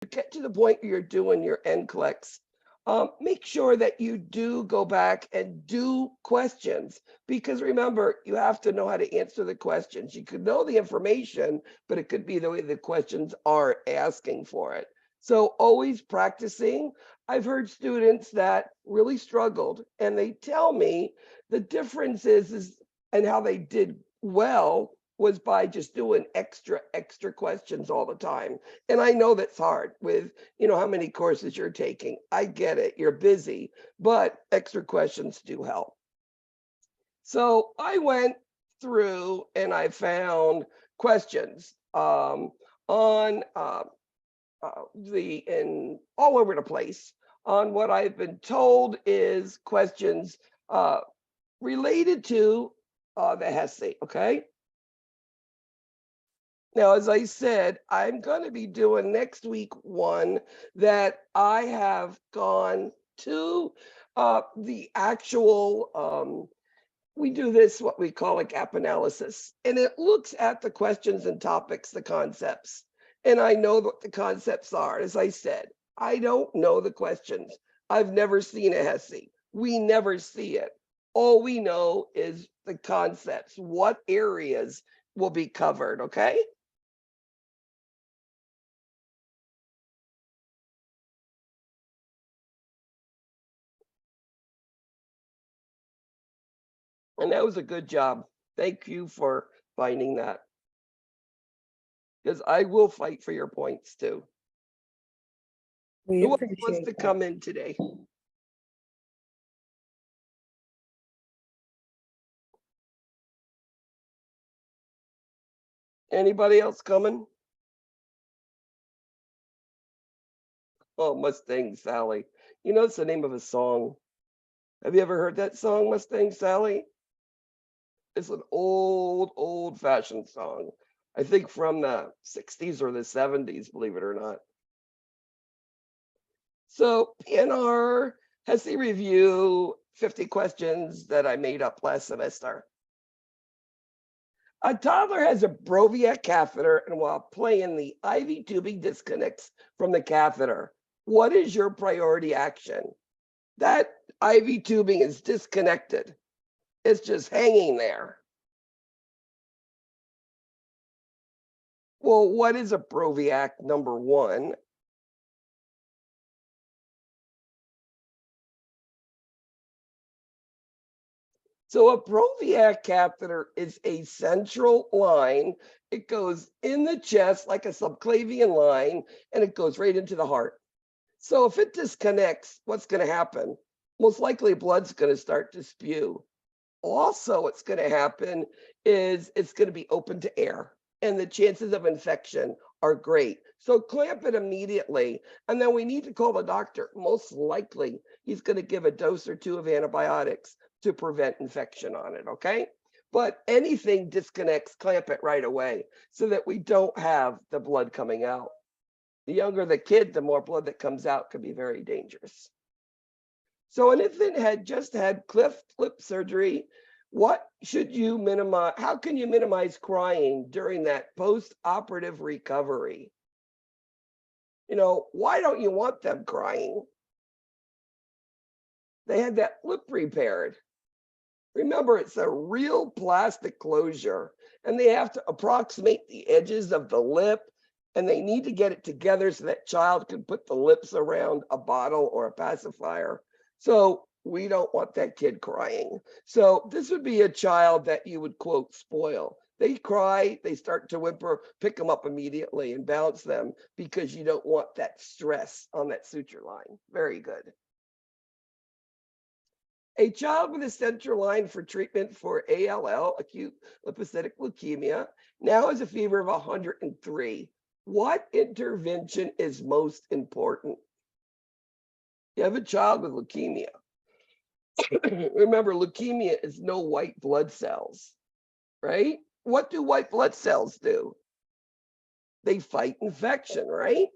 get to the point where you're doing your NCLEX, make sure that you do go back and do questions, because remember, you have to know how to answer the questions. You could know the information, but it could be the way the questions are asking for it. So always practicing. I've heard students that really struggled, and they tell me the difference is and how they did well was by just doing extra questions all the time. And I know that's hard with, how many courses you're taking. I get it, you're busy, but extra questions do help. So I went through and I found questions on and all over the place on what I've been told is questions related to the HESI, okay? Now, as I said, I'm going to be doing next week one that I have gone to the actual, we do this, what we call a gap analysis, and it looks at the questions and topics, the concepts. And I know what the concepts are. As I said, I don't know the questions. I've never seen a HESI. We never see it. All we know is the concepts, what areas will be covered, okay? And that was a good job. Thank you for finding that. Because I will fight for your points too. We Who else wants appreciate to that. come in today? Anybody else coming? Oh, Mustang Sally. It's the name of a song. Have you ever heard that song, Mustang Sally? It's an old-fashioned song. I think from the 60s or the 70s, believe it or not. So PNR has the review 50 questions that I made up last semester. A toddler has a Broviac catheter, and while playing, the IV tubing disconnects from the catheter. What is your priority action? That IV tubing is disconnected. It's just hanging there. Well, what is a Broviac, number one? So a Broviac catheter is a central line. It goes in the chest like a subclavian line, and it goes right into the heart. So if it disconnects, what's going to happen? Most likely blood's going to start to spew. Also, what's going to happen is it's going to be open to air, and the chances of infection are great. So clamp it immediately, and then we need to call the doctor. Most likely, he's going to give a dose or two of antibiotics to prevent infection on it, okay? But anything disconnects, clamp it right away so that we don't have the blood coming out. The younger the kid, the more blood that comes out could be very dangerous. So an infant had just had cleft lip surgery. What should you minimize? How can you minimize crying during that post-operative recovery? Why don't you want them crying? They had that lip repaired. Remember, it's a real plastic closure, and they have to approximate the edges of the lip, and they need to get it together so that child can put the lips around a bottle or a pacifier. So we don't want that kid crying. So this would be a child that you would, quote, spoil. They cry, they start to whimper, pick them up immediately and bounce them because you don't want that stress on that suture line. Very good. A child with a central line for treatment for ALL, acute lymphocytic leukemia, now has a fever of 103. What intervention is most important? You have a child with leukemia. Remember, leukemia is no white blood cells, right? What do white blood cells do? They fight infection, right?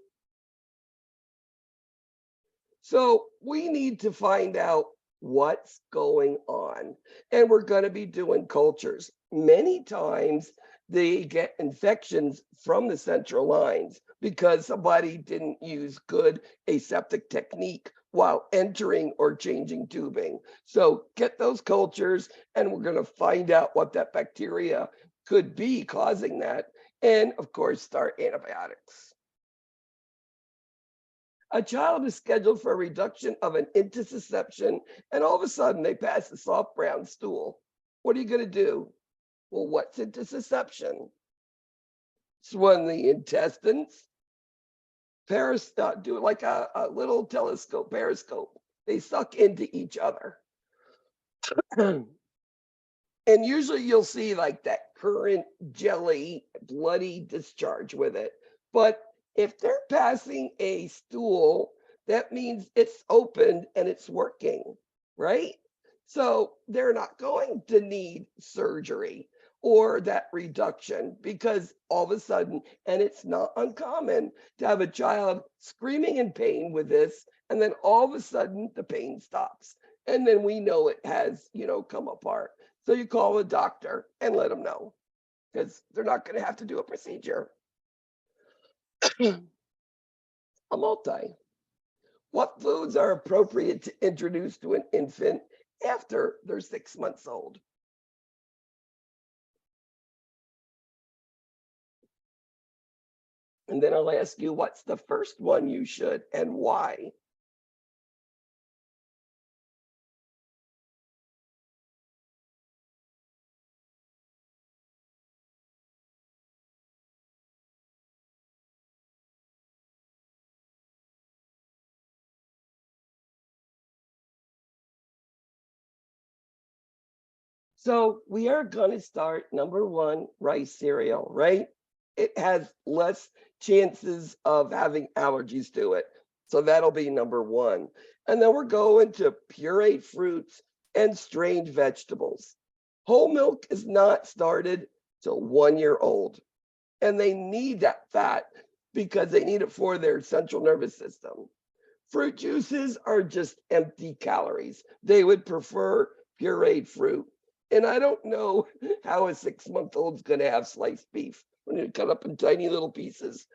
So we need to find out what's going on. And we're going to be doing cultures. Many times they get infections from the central lines, because somebody didn't use good aseptic technique while entering or changing tubing. So get those cultures, and we're going to find out what that bacteria could be causing that. And of course, start antibiotics. A child is scheduled for a reduction of an intussusception, and all of a sudden they pass a soft brown stool. What are you going to do? Well, what's intussusception? It's when the intestines do like a little telescope, periscope. They suck into each other. And usually you'll see like that current jelly, bloody discharge with it. But if they're passing a stool, that means it's opened and it's working, right? So they're not going to need surgery or that reduction, because all of a sudden, and it's not uncommon to have a child screaming in pain with this, and then all of a sudden the pain stops. And then we know it has, come apart. So you call the doctor and let them know, because they're not going to have to do a procedure. A multi. What foods are appropriate to introduce to an infant after they're 6 months old? And then I'll ask you, what's the first one you should and why? So we are going to start number one, rice cereal, right? It has less chances of having allergies to it. So that'll be number one. And then we're going to pureed fruits and strained vegetables. Whole milk is not started till 1 year old. And they need that fat because they need it for their central nervous system. Fruit juices are just empty calories. They would prefer pureed fruit. And I don't know how a 6-month-old's going to have sliced beef when you cut up in tiny little pieces.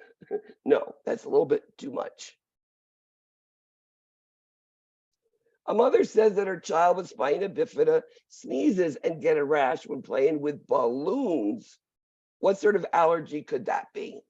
No, that's a little bit too much. A mother says that her child with spina bifida sneezes and get a rash when playing with balloons. What sort of allergy could that be?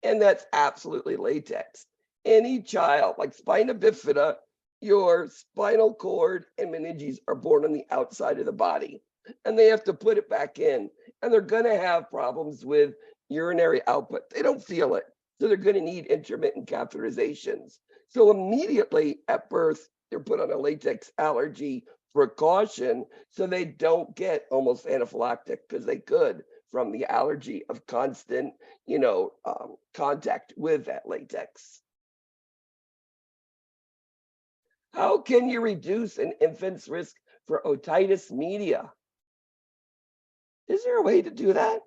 And that's absolutely latex. Any child, like spina bifida, your spinal cord and meninges are born on the outside of the body, and they have to put it back in. And they're going to have problems with urinary output. They don't feel it. So they're going to need intermittent catheterizations. So immediately at birth, they're put on a latex allergy precaution so they don't get almost anaphylactic, because they could from the allergy of constant, contact with that latex. How can you reduce an infant's risk for otitis media? Is there a way to do that?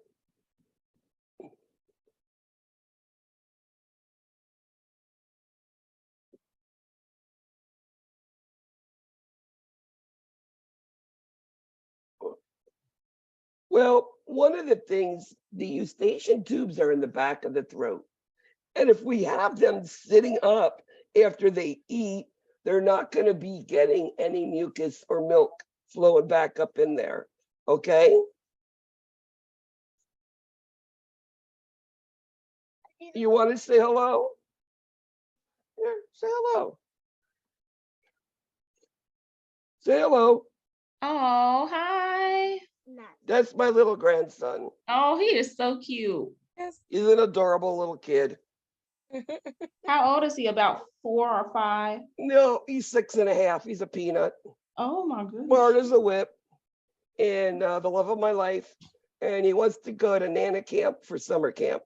Well, one of the things, the eustachian tubes are in the back of the throat. And if we have them sitting up after they eat, they're not going to be getting any mucus or milk flowing back up in there. Okay? You want to say hello? Here, say hello. Say hello. Oh, hi. That's my little grandson. Oh, he is so cute. Yes. He's an adorable little kid. How old is he? About 4 or 5? No, he's 6.5. He's a peanut. Oh my goodness. Smart as a whip, and the love of my life. And he wants to go to Nana camp for summer camp,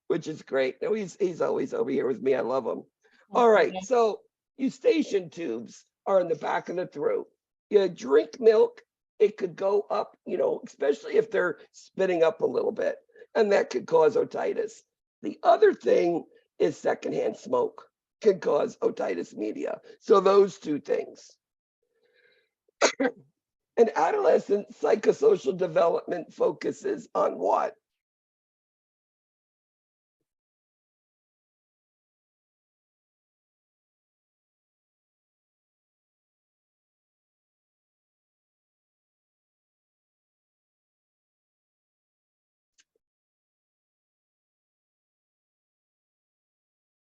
which is great. No, he's always over here with me. I love him. All right, so eustachian tubes are in the back of the throat. You drink milk, it could go up, especially if they're spitting up a little bit, and that could cause otitis. The other thing is secondhand smoke can cause otitis media. So those two things. And adolescent psychosocial development focuses on what?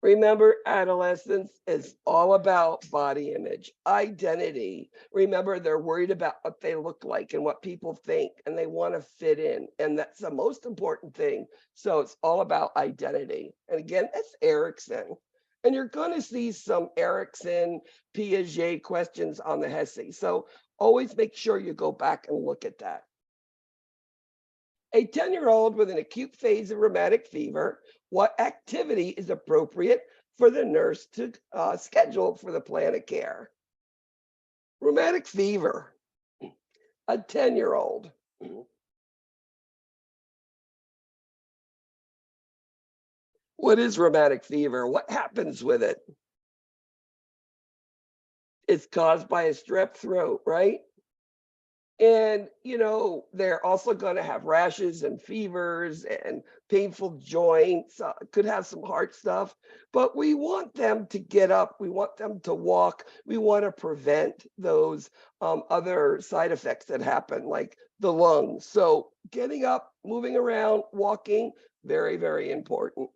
Remember, adolescence is all about body image, identity. Remember, they're worried about what they look like and what people think, and they want to fit in. And that's the most important thing. So it's all about identity. And again, that's Erickson. And you're going to see some Erickson, Piaget questions on the HESI. So always make sure you go back and look at that. A 10-year-old with an acute phase of rheumatic fever, what activity is appropriate for the nurse to schedule for the plan of care? Rheumatic fever, a 10-year-old. What is rheumatic fever? What happens with it? It's caused by a strep throat, right? And, they're also going to have rashes and fevers and painful joints, could have some heart stuff, but we want them to get up. We want them to walk. We want to prevent those other side effects that happen, like the lungs. So getting up, moving around, walking, very, very important.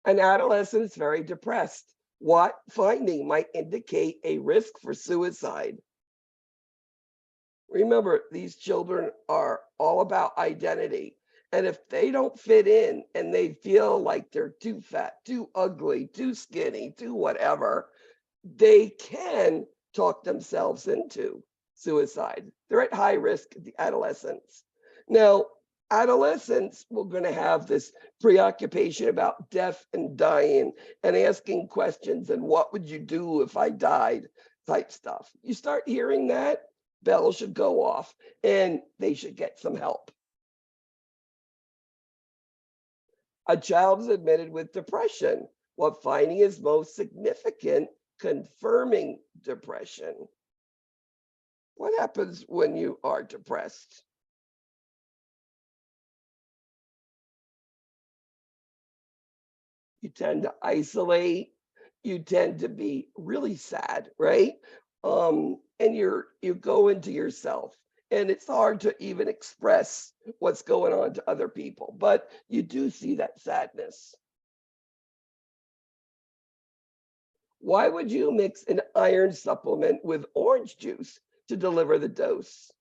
An adolescent is very depressed. What finding might indicate a risk for suicide? Remember, these children are all about identity. And if they don't fit in and they feel like they're too fat, too ugly, too skinny, too whatever, they can talk themselves into suicide. They're at high risk, the adolescents. Now, adolescents, we're going to have this preoccupation about death and dying and asking questions and what would you do if I died type stuff. You start hearing that, bells should go off and they should get some help. A child is admitted with depression. What finding is most significant, confirming depression? What happens when you are depressed? You tend to isolate, you tend to be really sad, right? And you go into yourself, and it's hard to even express what's going on to other people, but you do see that sadness. Why would you mix an iron supplement with orange juice to deliver the dose?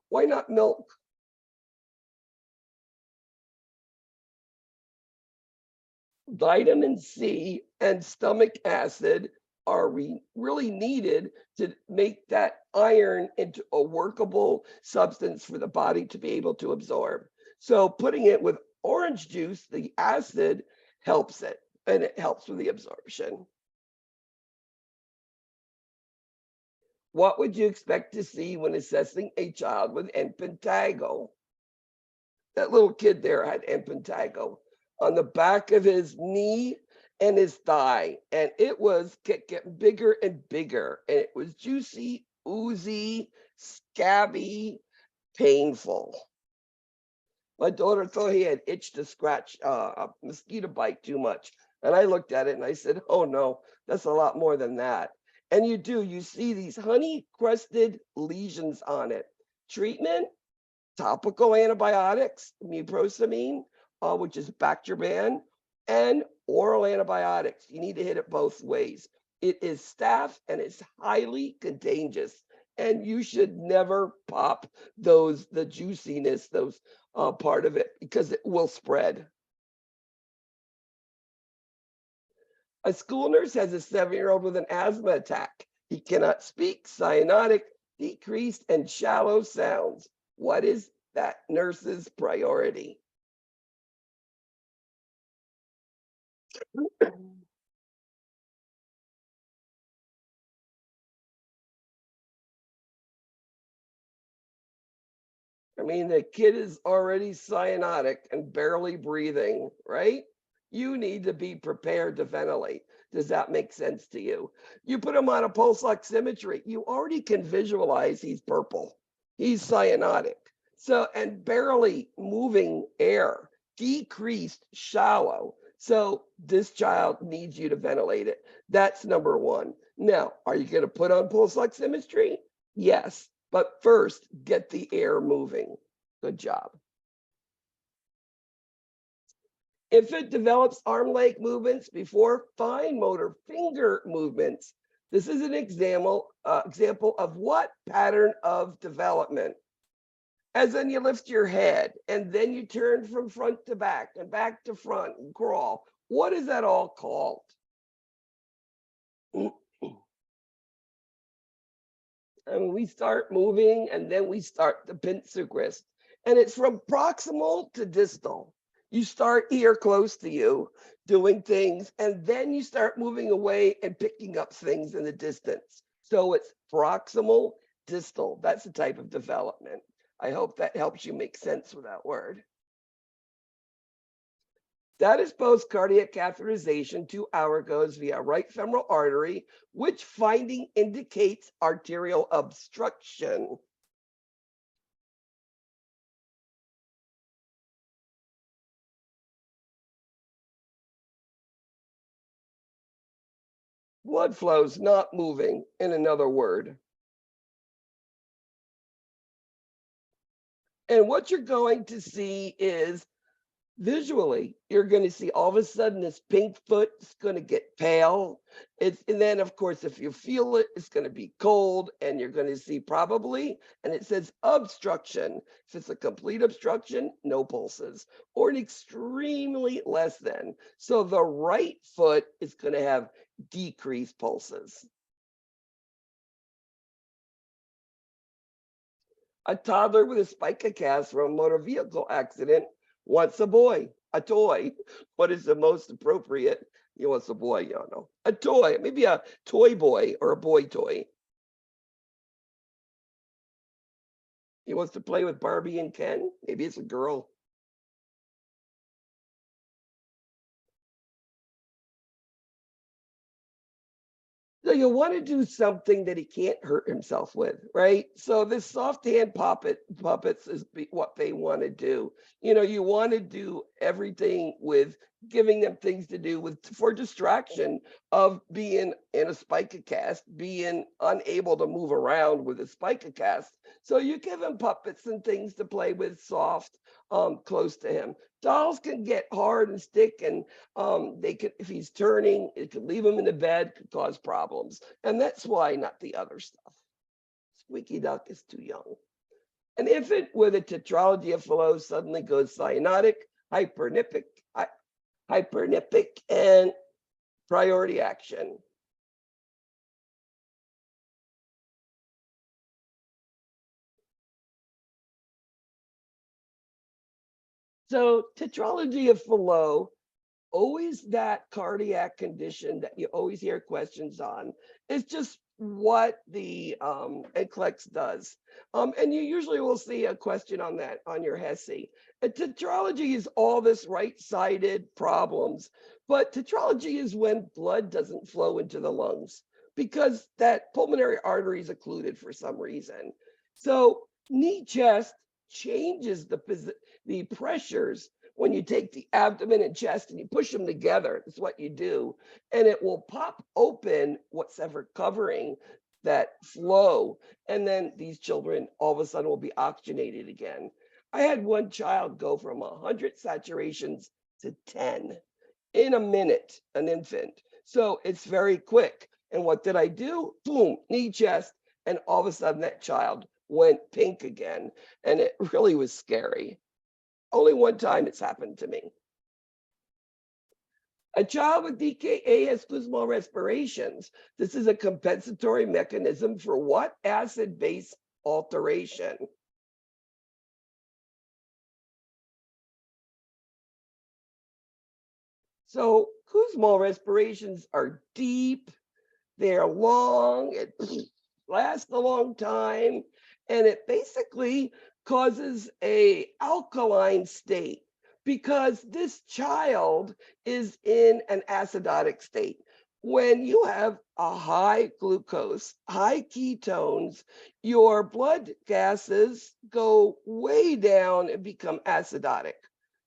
Why not milk? Vitamin C and stomach acid are really needed to make that iron into a workable substance for the body to be able to absorb. So putting it with orange juice, the acid helps it, and it helps with the absorption. What would you expect to see when assessing a child with impetigo? That little kid there had impetigo on the back of his knee and his thigh, and it was getting bigger and bigger, and it was juicy, oozy, scabby, painful. My daughter thought he had itched to scratch a mosquito bite too much, and I looked at it and I said, "Oh no, that's a lot more than that." And you see these honey crusted lesions on it. Treatment: topical antibiotics, muprosamine, which is Bactroban, and oral antibiotics. You need to hit it both ways. It is staph and it's highly contagious. And you should never pop the juiciness, those part of it, because it will spread. A school nurse has a 7-year-old with an asthma attack. He cannot speak, cyanotic, decreased, and shallow sounds. What is that nurse's priority? I mean, the kid is already cyanotic and barely breathing, right? You need to be prepared to ventilate. Does that make sense to you? You put him on a pulse oximetry, you already can visualize he's purple. He's cyanotic. So, and barely moving air, decreased shallow. So this child needs you to ventilate it. That's number one. Now, are you going to put on pulse oximetry? Yes, but first get the air moving. Good job. If it develops arm leg movements before fine motor finger movements, this is an example of what pattern of development? As in you lift your head and then you turn from front to back and back to front and crawl. What is that all called? And we start moving and then we start the pincer grist. And it's from proximal to distal. You start here close to you doing things, and then you start moving away and picking up things in the distance. So it's proximal, distal. That's the type of development. I hope that helps you make sense with that word. Status post cardiac catheterization 2 hours goes via right femoral artery, which finding indicates arterial obstruction. Blood flow's not moving, in another word. And what you're going to see is visually, you're going to see all of a sudden this pink foot is going to get pale. And then, of course, if you feel it, it's going to be cold, and you're going to see probably, and it says obstruction. If it's a complete obstruction, no pulses, or an extremely less than. So the right foot is going to have decreased pulses. A toddler with a spica cast from a motor vehicle accident wants a boy, a toy. What is the most appropriate? He wants a boy, you don't know. A toy, maybe a toy boy or a boy toy. He wants to play with Barbie and Ken. Maybe it's a girl. So you want to do something that he can't hurt himself with, right? So this soft hand puppets is what they want to do. You know, you want to do everything with giving them things to do for distraction of being in a spica cast, being unable to move around with a spica cast. So you give him puppets and things to play with, soft, close to him. Dolls can get hard and stick, and they could, if he's turning, it could leave him in the bed, could cause problems. And that's why not the other stuff. Squeaky Duck is too young. An infant with a tetralogy of Fallot suddenly goes cyanotic, hypernipic, and priority action. So tetralogy of Fallot, always that cardiac condition that you always hear questions on. It's just what the NCLEX does. And you usually will see a question on that on your HESI. And tetralogy is all this right-sided problems, but tetralogy is when blood doesn't flow into the lungs because that pulmonary artery is occluded for some reason. So knee chest changes the pressures when you take the abdomen and chest and you push them together. That's what you do. And it will pop open what's ever covering that flow. And then these children all of a sudden will be oxygenated again. I had one child go from 100 saturations to 10 in a minute, an infant. So it's very quick. And what did I do? Boom, knee, chest. And all of a sudden that child went pink again. And it really was scary. Only one time it's happened to me. A child with DKA has small respirations. This is a compensatory mechanism for what? Acid-base alteration. So Kussmaul respirations are deep, they're long, it lasts a long time, and it basically causes an alkaline state because this child is in an acidotic state. When you have a high glucose, high ketones, your blood gases go way down and become acidotic.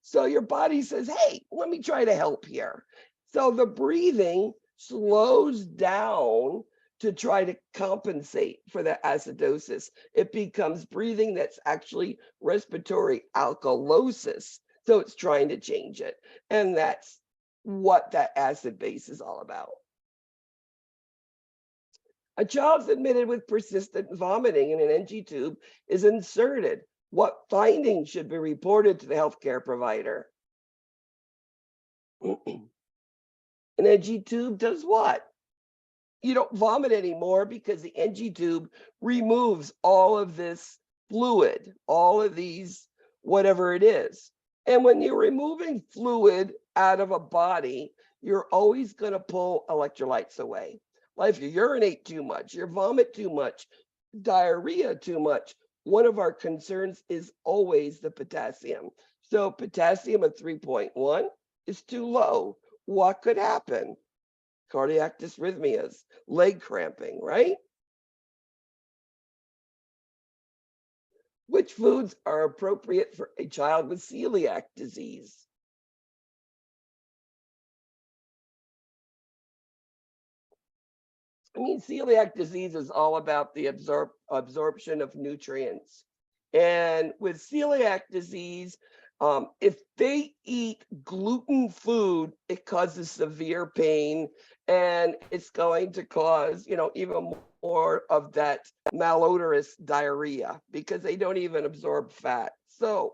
So your body says, hey, let me try to help here. So the breathing slows down to try to compensate for the acidosis. It becomes breathing that's actually respiratory alkalosis. So it's trying to change it. And that's what that acid base is all about. A child's admitted with persistent vomiting and an NG tube is inserted. What findings should be reported to the healthcare provider? An NG tube does what? You don't vomit anymore because the NG tube removes all of this fluid, all of these, whatever it is. And when you're removing fluid out of a body, you're always going to pull electrolytes away. Like if you urinate too much, you vomit too much, diarrhea too much, one of our concerns is always the potassium. So potassium at 3.1 is too low. What could happen? Cardiac dysrhythmias, leg cramping, right? Which foods are appropriate for a child with celiac disease? I mean, celiac disease is all about the absorption of nutrients. And with celiac disease, if they eat gluten food, it causes severe pain, and it's going to cause, even more of that malodorous diarrhea because they don't even absorb fat. So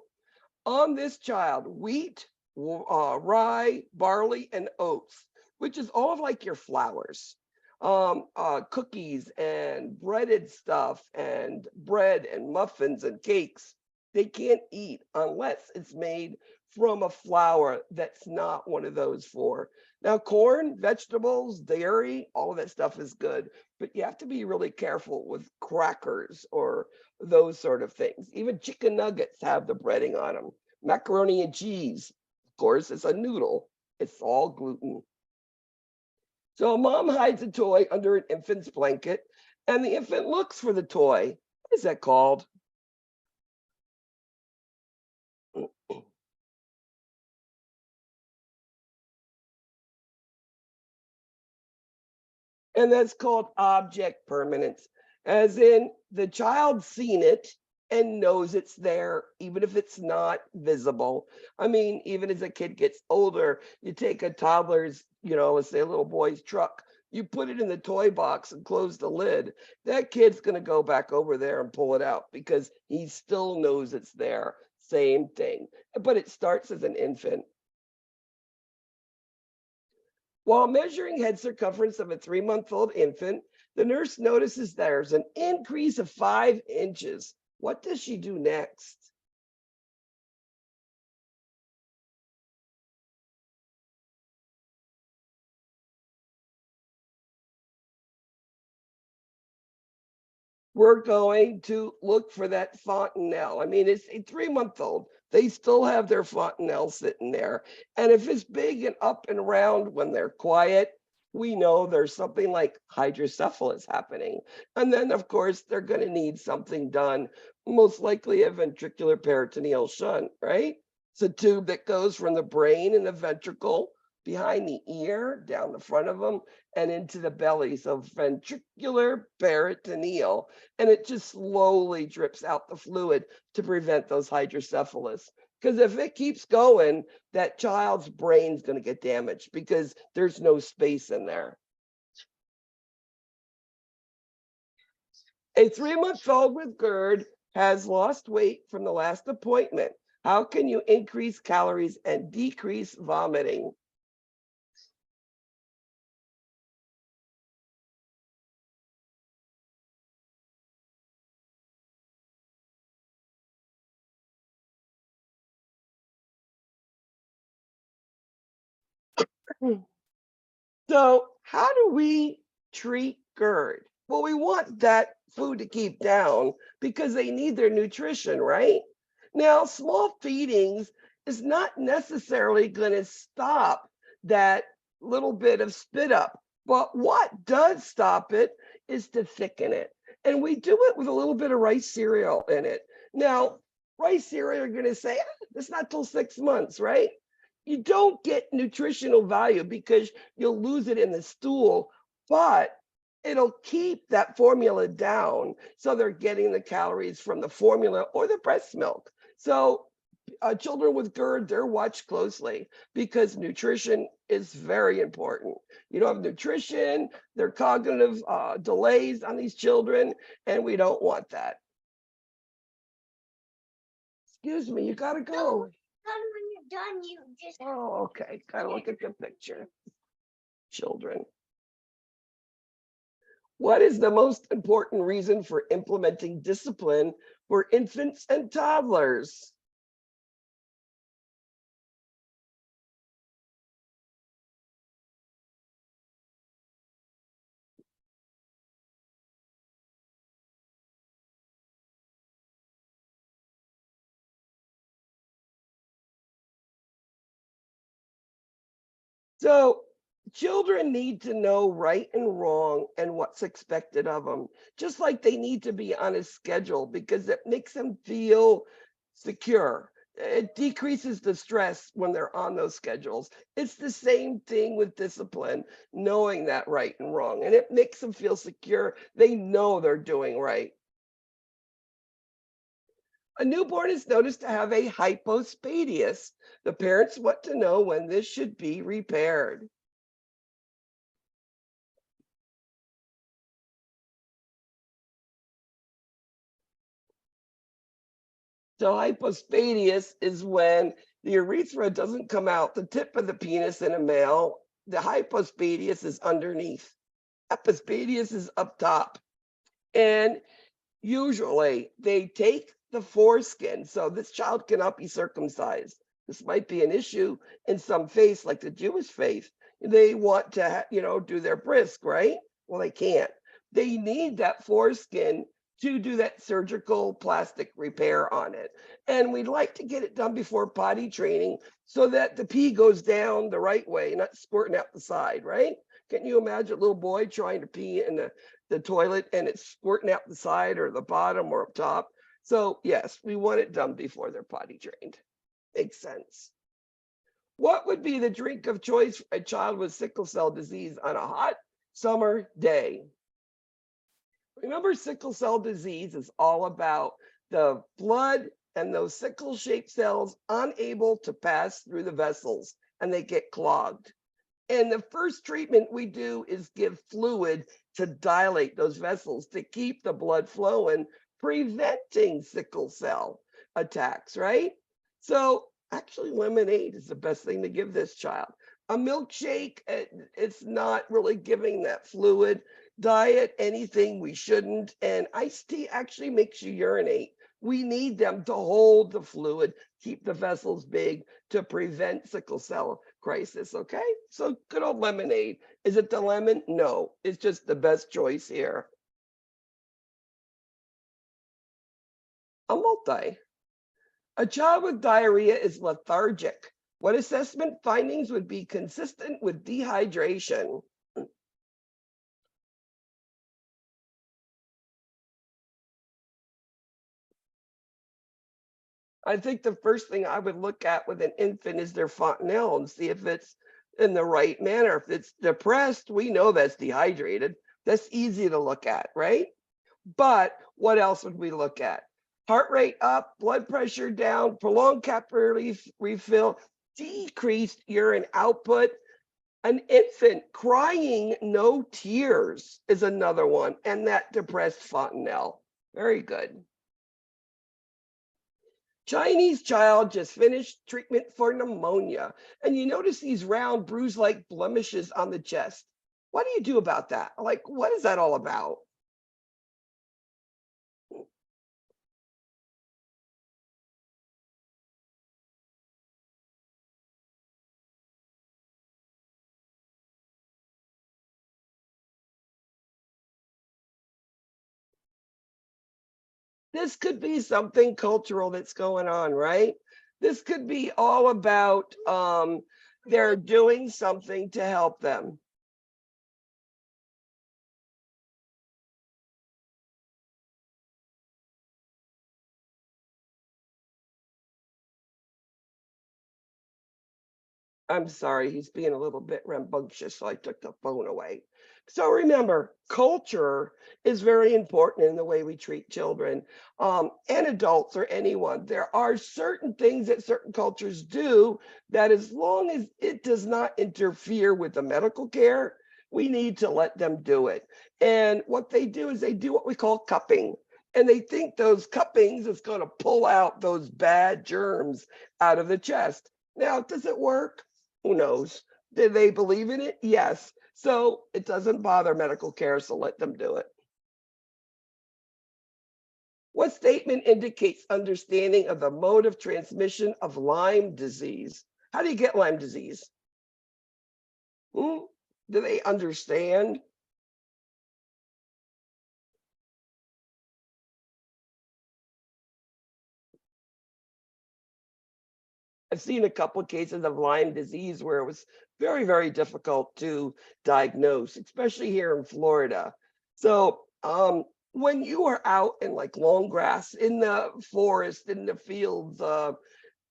on this child, wheat, rye, barley, and oats, which is all of like your flours, cookies and breaded stuff and bread and muffins and cakes, they can't eat unless it's made from a flour that's not one of those four. Now, corn, vegetables, dairy, all of that stuff is good, but you have to be really careful with crackers or those sort of things. Even chicken nuggets have the breading on them. Macaroni and cheese, of course, it's a noodle. It's all gluten. So a mom hides a toy under an infant's blanket, and the infant looks for the toy. What is that called? And that's called object permanence, as in the child's seen it and knows it's there, even if it's not visible. I mean, even as a kid gets older, you take a toddler's, let's say a little boy's truck, you put it in the toy box and close the lid. That kid's going to go back over there and pull it out because he still knows it's there. Same thing, but it starts as an infant. While measuring head circumference of a 3-month-old infant, the nurse notices there's an increase of 5 inches. What does she do next? We're going to look for that fontanelle. I mean, it's a 3-month-old. They still have their fontanelle sitting there. And if it's big and up and round when they're quiet, we know there's something like hydrocephalus happening. And then, of course, they're going to need something done, most likely a ventricular peritoneal shunt, right? It's a tube that goes from the brain and the ventricle behind the ear, down the front of them, and into the belly. So ventricular peritoneal, and it just slowly drips out the fluid to prevent those hydrocephalus. Because if it keeps going, that child's brain's going to get damaged because there's no space in there. A 3-month-old with GERD has lost weight from the last appointment. How can you increase calories and decrease vomiting? So how do we treat GERD? Well, we want that food to keep down because they need their nutrition, right? Now, small feedings is not necessarily going to stop that little bit of spit up. But what does stop it is to thicken it. And we do it with a little bit of rice cereal in it. Now, rice cereal, you're going to say, it's not till 6 months, right? You don't get nutritional value because you'll lose it in the stool, but it'll keep that formula down. So they're getting the calories from the formula or the breast milk. So children with GERD, they're watched closely because nutrition is very important. You don't have nutrition, there are cognitive delays on these children, and we don't want that. Excuse me, you gotta go. When you're done, you just. Oh, okay, gotta look at the picture. Children. What is the most important reason for implementing discipline for infants and toddlers? So children need to know right and wrong and what's expected of them, just like they need to be on a schedule because it makes them feel secure. It decreases the stress when they're on those schedules. It's the same thing with discipline, knowing that right and wrong, and it makes them feel secure. They know they're doing right. A newborn is noticed to have a hypospadias. The parents want to know when this should be repaired. So hypospadias is when the urethra doesn't come out the tip of the penis in a male. The hypospadias is underneath. Epispadias is up top. And usually they take the foreskin. So this child cannot be circumcised. This might be an issue in some faiths, like the Jewish faith. They want to, do their brisk, right? Well, they can't. They need that foreskin to do that surgical plastic repair on it. And we'd like to get it done before potty training so that the pee goes down the right way, not squirting out the side, right? Can you imagine a little boy trying to pee in the toilet and it's squirting out the side or the bottom or up top? So yes, we want it done before they're potty trained. Makes sense. What would be the drink of choice for a child with sickle cell disease on a hot summer day? Remember, sickle cell disease is all about the blood and those sickle-shaped cells unable to pass through the vessels and they get clogged. And the first treatment we do is give fluid to dilate those vessels to keep the blood flowing, preventing sickle cell attacks, right? So actually lemonade is the best thing to give this child. A milkshake, it's not really giving that fluid. Diet, anything we shouldn't. And iced tea actually makes you urinate. We need them to hold the fluid, keep the vessels big to prevent sickle cell crisis, okay? So good old lemonade. Is it the lemon? No, it's just the best choice here. A multi. A child with diarrhea is lethargic. What assessment findings would be consistent with dehydration? I think the first thing I would look at with an infant is their fontanelle and see if it's in the right manner. If it's depressed, we know that's dehydrated. That's easy to look at, right? But what else would we look at? Heart rate up, blood pressure down, prolonged capillary refill, decreased urine output. An infant crying, no tears is another one, and that depressed fontanelle. Very good. Chinese child just finished treatment for pneumonia. And you notice these round bruise-like blemishes on the chest. What do you do about that? Like, what is that all about? This could be something cultural that's going on, right? This could be all about they're doing something to help them. I'm sorry, he's being a little bit rambunctious, so I took the phone away. So remember, culture is very important in the way we treat children, and adults or anyone. There are certain things that certain cultures do that as long as it does not interfere with the medical care, we need to let them do it. And what they do is they do what we call cupping. And they think those cuppings is going to pull out those bad germs out of the chest. Now, does it work? Who knows? Did they believe in it? Yes. So it doesn't bother medical care, so let them do it. What statement indicates understanding of the mode of transmission of Lyme disease? How do you get Lyme disease? Hmm? Do they understand? I've seen a couple of cases of Lyme disease where it was very, very difficult to diagnose, especially here in Florida. So when you are out in like long grass, in the forest, in the fields,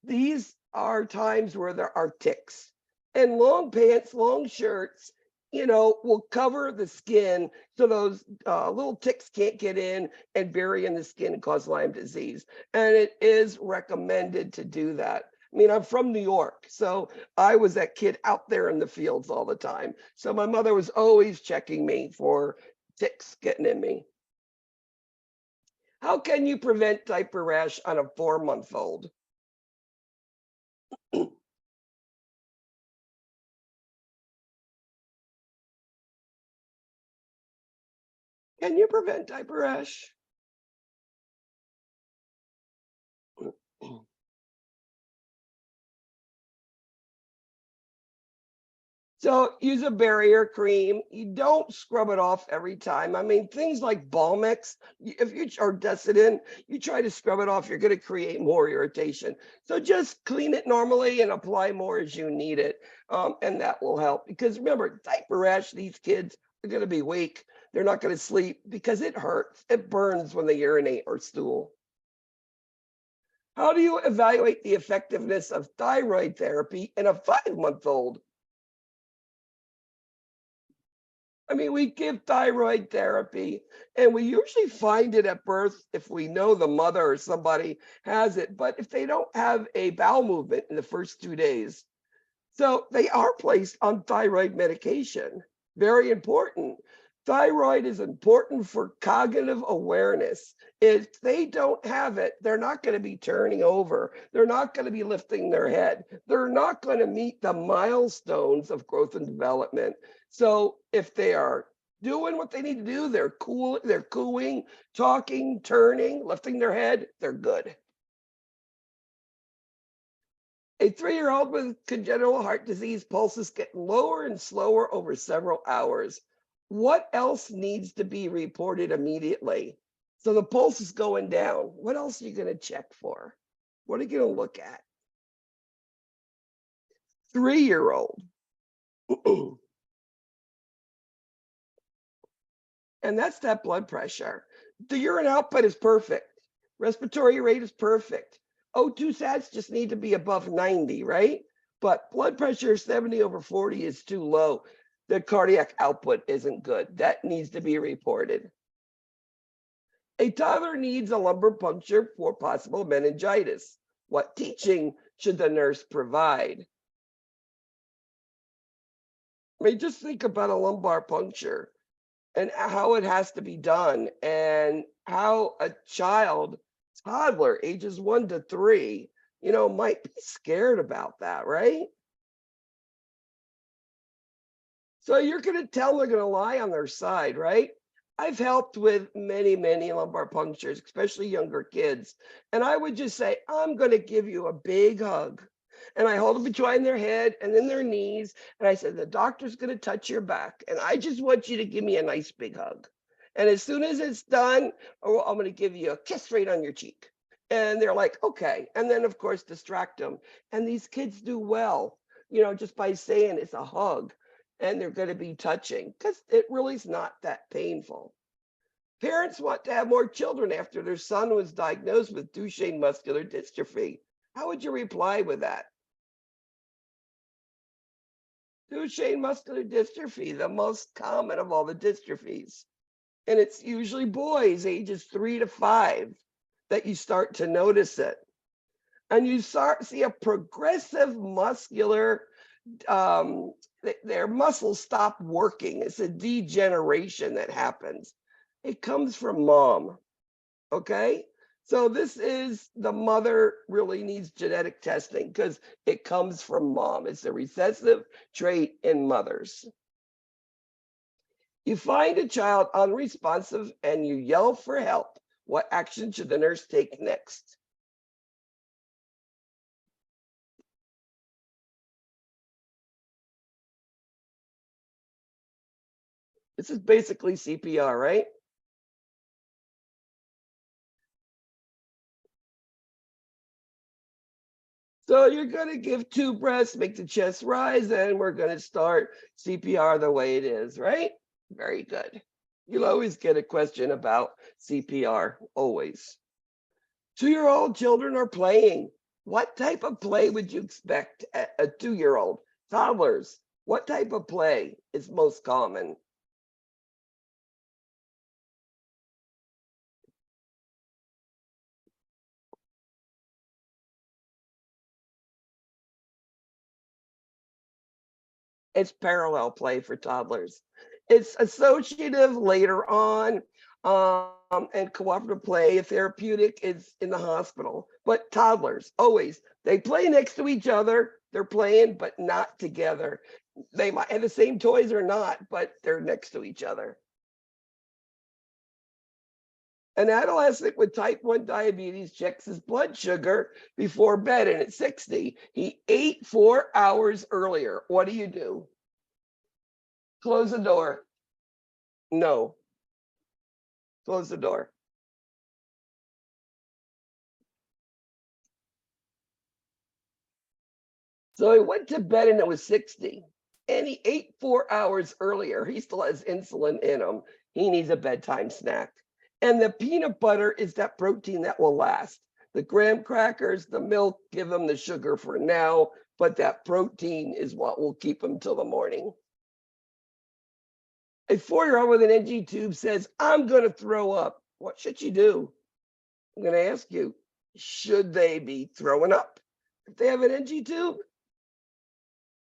these are times where there are ticks. And long pants, long shirts, will cover the skin so those little ticks can't get in and bury in the skin and cause Lyme disease. And it is recommended to do that. I mean, I'm from New York, so I was that kid out there in the fields all the time. So my mother was always checking me for ticks getting in me. How can you prevent diaper rash on a 4-month-old? Can you prevent diaper rash? So use a barrier cream. You don't scrub it off every time. I mean, things like Balmex, if you are Desitin, you try to scrub it off, you're going to create more irritation. So just clean it normally and apply more as you need it. And that will help. Because remember, diaper rash, these kids are going to be weak. They're not going to sleep because it hurts. It burns when they urinate or stool. How do you evaluate the effectiveness of thyroid therapy in a 5-month-old? I mean, we give thyroid therapy and we usually find it at birth if we know the mother or somebody has it, but if they don't have a bowel movement in the first 2 days. So they are placed on thyroid medication. Very important. Thyroid is important for cognitive awareness. If they don't have it, they're not going to be turning over. They're not going to be lifting their head. They're not going to meet the milestones of growth and development. So if they are doing what they need to do, they're cool, they're cooing, talking, turning, lifting their head, they're good. A 3-year-old with congenital heart disease pulses get lower and slower over several hours. What else needs to be reported immediately? So the pulse is going down. What else are you going to check for? What are you going to look at? 3-year-old. And that's that blood pressure. The urine output is perfect. Respiratory rate is perfect. O2 sats just need to be above 90, right? But blood pressure 70/40 is too low. The cardiac output isn't good. That needs to be reported. A toddler needs a lumbar puncture for possible meningitis. What teaching should the nurse provide? I mean, just think about a lumbar puncture and how it has to be done and how a toddler ages 1 to 3, might be scared about that, right? So you're going to tell them they're going to lie on their side, right? I've helped with many, many lumbar punctures, especially younger kids. And I would just say, I'm going to give you a big hug. And I hold them between their head and then their knees. And I said, the doctor's going to touch your back. And I just want you to give me a nice big hug. And as soon as it's done, I'm going to give you a kiss right on your cheek. And they're like, okay. And then, of course, distract them. And these kids do well, just by saying it's a hug. And they're going to be touching because it really is not that painful. Parents want to have more children after their son was diagnosed with Duchenne muscular dystrophy. How would you reply with that? Duchenne muscular dystrophy, the most common of all the dystrophies. And it's usually boys ages 3 to 5 that you start to notice it. And you start see a progressive muscular, their muscles stop working. It's a degeneration that happens. It comes from mom, okay? So this is the mother really needs genetic testing because it comes from mom. It's a recessive trait in mothers. You find a child unresponsive and you yell for help. What action should the nurse take next? This is basically CPR, right? So you're going to give 2 breaths, make the chest rise, and we're going to start CPR the way it is, right? Very good. You'll always get a question about CPR, always. 2-year-old children are playing. What type of play would you expect a 2-year-old? Toddlers, what type of play is most common? It's parallel play for toddlers. It's associative later on, and cooperative play, therapeutic is in the hospital. But toddlers, always, they play next to each other. They're playing, but not together. They might have the same toys or not, but they're next to each other. An adolescent with type 1 diabetes checks his blood sugar before bed, and at 60, he ate 4 hours earlier. What do you do? Close the door. No. Close the door. So he went to bed and it was 60. And he ate 4 hours earlier. He still has insulin in him. He needs a bedtime snack. And the peanut butter is that protein that will last. The graham crackers, the milk, give him the sugar for now, but that protein is what will keep him till the morning. A 4-year-old with an NG tube says, I'm going to throw up. What should you do? I'm going to ask you, should they be throwing up if they have an NG tube?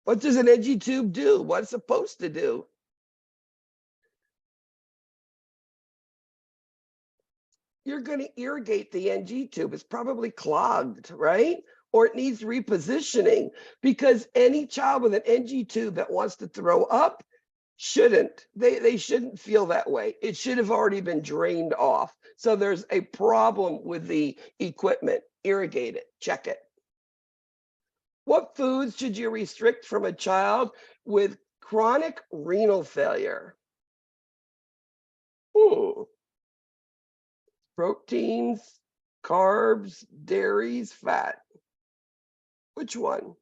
What does an NG tube do? What's it supposed to do? You're going to irrigate the NG tube. It's probably clogged, right? Or it needs repositioning, because any child with an NG tube that wants to throw up shouldn't. They shouldn't feel that way. It should have already been drained off. So there's a problem with the equipment. Irrigate it, check it. What foods should you restrict from a child with chronic renal failure? Proteins, carbs, dairies, fat. Which one?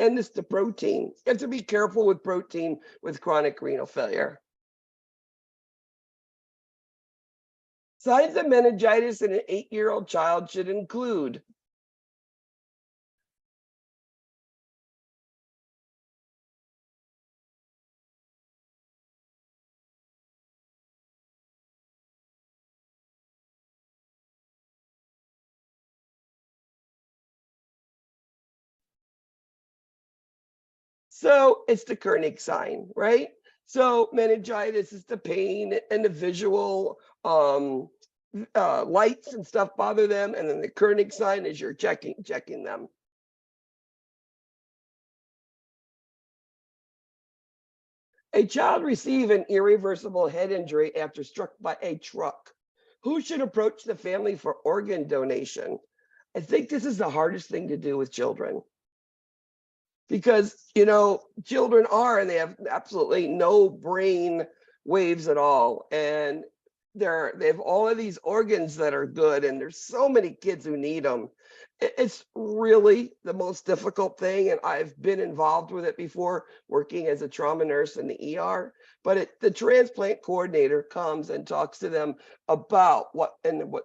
And it's the protein. You have to be careful with protein with chronic renal failure. Signs of meningitis in an 8-year-old child should include so it's the Koenig sign, right? So meningitis is the pain and the visual lights and stuff bother them, and then the Koenig sign is you're checking them. A child received an irreversible head injury after struck by a truck. Who should approach the family for organ donation? I think this is the hardest thing to do with children. Because, you know, children are, and they have absolutely no brain waves at all. And they have all of these organs that are good, and there's so many kids who need them. It's really the most difficult thing, and I've been involved with it before, working as a trauma nurse in the ER. but the transplant coordinator comes and talks to them about what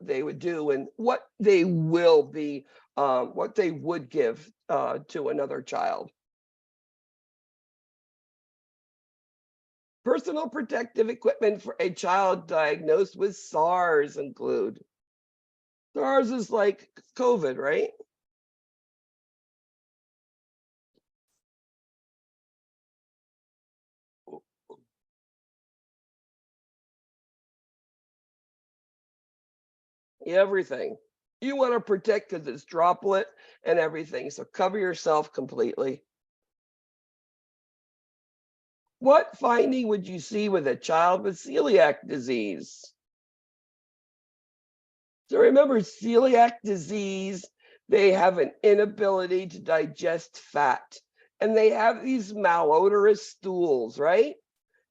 they would do and what they will be, what they would give to another child. Personal protective equipment for a child diagnosed with SARS include. SARS is like COVID, right? Everything. You want to protect because it's droplet and everything. So cover yourself completely. What finding would you see with a child with celiac disease? So remember, celiac disease, they have an inability to digest fat, and they have these malodorous stools, right?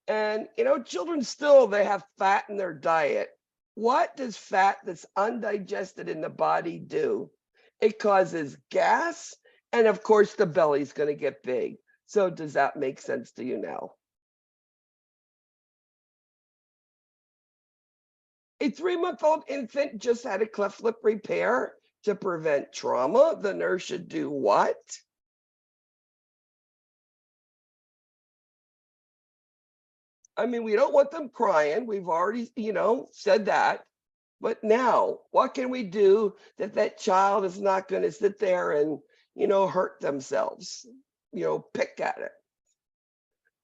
And children still, they have fat in their diet. What does fat that's undigested in the body do? It causes gas, and of course the belly's going to get big. So does that make sense to you now? A 3-month-old infant just had a cleft lip repair. To prevent trauma, the nurse should do what? I mean, we don't want them crying. We've already, said that. But now, what can we do that child is not going to sit there and, hurt themselves, pick at it?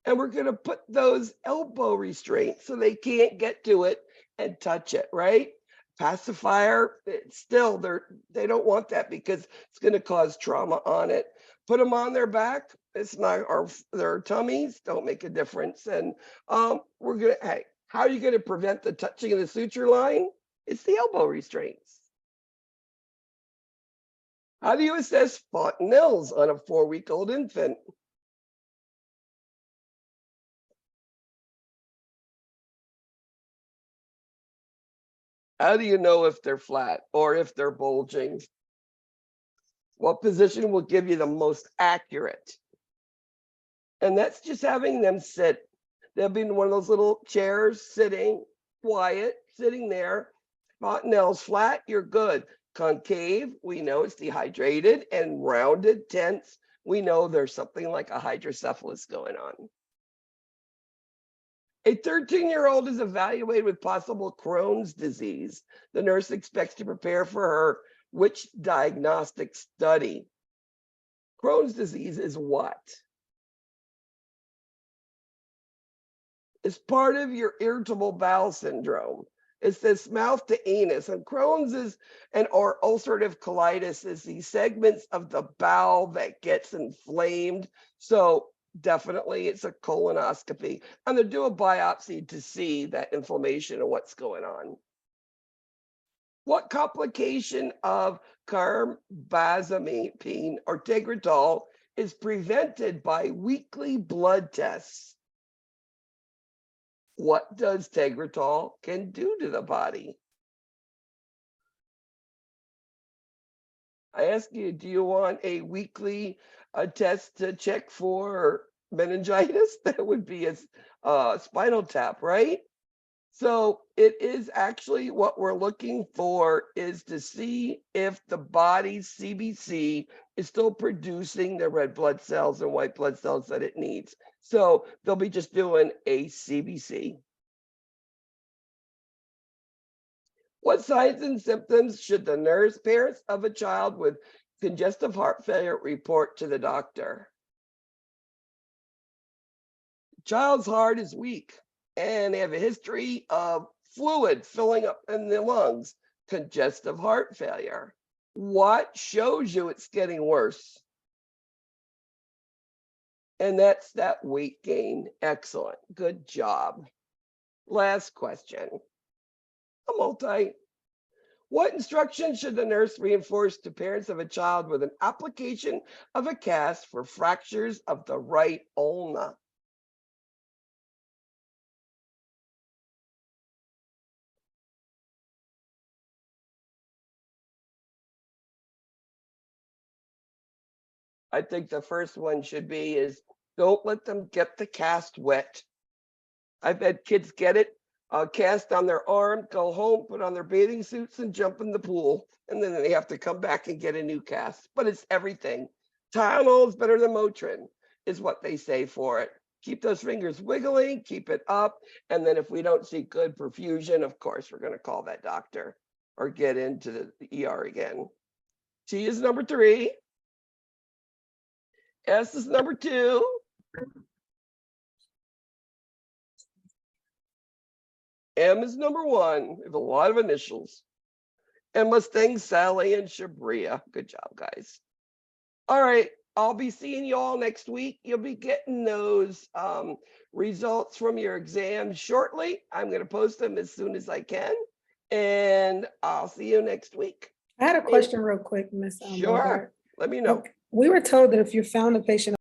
And we're going to put those elbow restraints so they can't get to it and touch it, right? Pacifier, still, they don't want that because it's going to cause trauma on it. Put them on their back. It's not, or their tummies don't make a difference. And we're going to, hey, how are you going to prevent the touching of the suture line? It's the elbow restraints. How do you assess fontanelles on a 4-week-old infant? How do you know if they're flat or if they're bulging? What position will give you the most accurate? And that's just having them sit. They'll be in one of those little chairs, sitting quiet, sitting there. Fontanelles flat, you're good. Concave, we know it's dehydrated, and rounded, tense, we know there's something like a hydrocephalus going on. A 13-year-old is evaluated with possible Crohn's disease. The nurse expects to prepare for her which diagnostic study? Crohn's disease is what? It's part of your irritable bowel syndrome. It's this mouth to anus, and Crohn's is, or ulcerative colitis is the segments of the bowel that gets inflamed. So definitely it's a colonoscopy, and they do a biopsy to see that inflammation and what's going on. What complication of carbamazepine or Tegretol is prevented by weekly blood tests? What does Tegretol can do to the body? I ask you, do you want a weekly test to check for meningitis? That would be a spinal tap, right? So it is actually what we're looking for is to see if the body's CBC is still producing the red blood cells and white blood cells that it needs. So they'll be just doing a CBC. What signs and symptoms should the nurse, parents of a child with congestive heart failure report to the doctor? Child's heart is weak and they have a history of fluid filling up in the lungs, congestive heart failure. What shows you it's getting worse? And that's that weight gain. Excellent. Good job. Last question. A multi. What instructions should the nurse reinforce to parents of a child with an application of a cast for fractures of the right ulna? I think the first one should be is don't let them get the cast wet. I've had kids get it, cast on their arm, go home, put on their bathing suits and jump in the pool. And then they have to come back and get a new cast, but it's everything. Tylenol is better than Motrin is what they say for it. Keep those fingers wiggling, keep it up. And then if we don't see good perfusion, of course, we're going to call that doctor or get into the ER again. T is number 3. S is number 2. M is number 1. We have a lot of initials. And Mustang, Sally, and Shabria. Good job, guys. All right. I'll be seeing you all next week. You'll be getting those results from your exams shortly. I'm going to post them as soon as I can. And I'll see you next week. I had a question real quick, Miss. Sure. Let me know. We were told that if you found a patient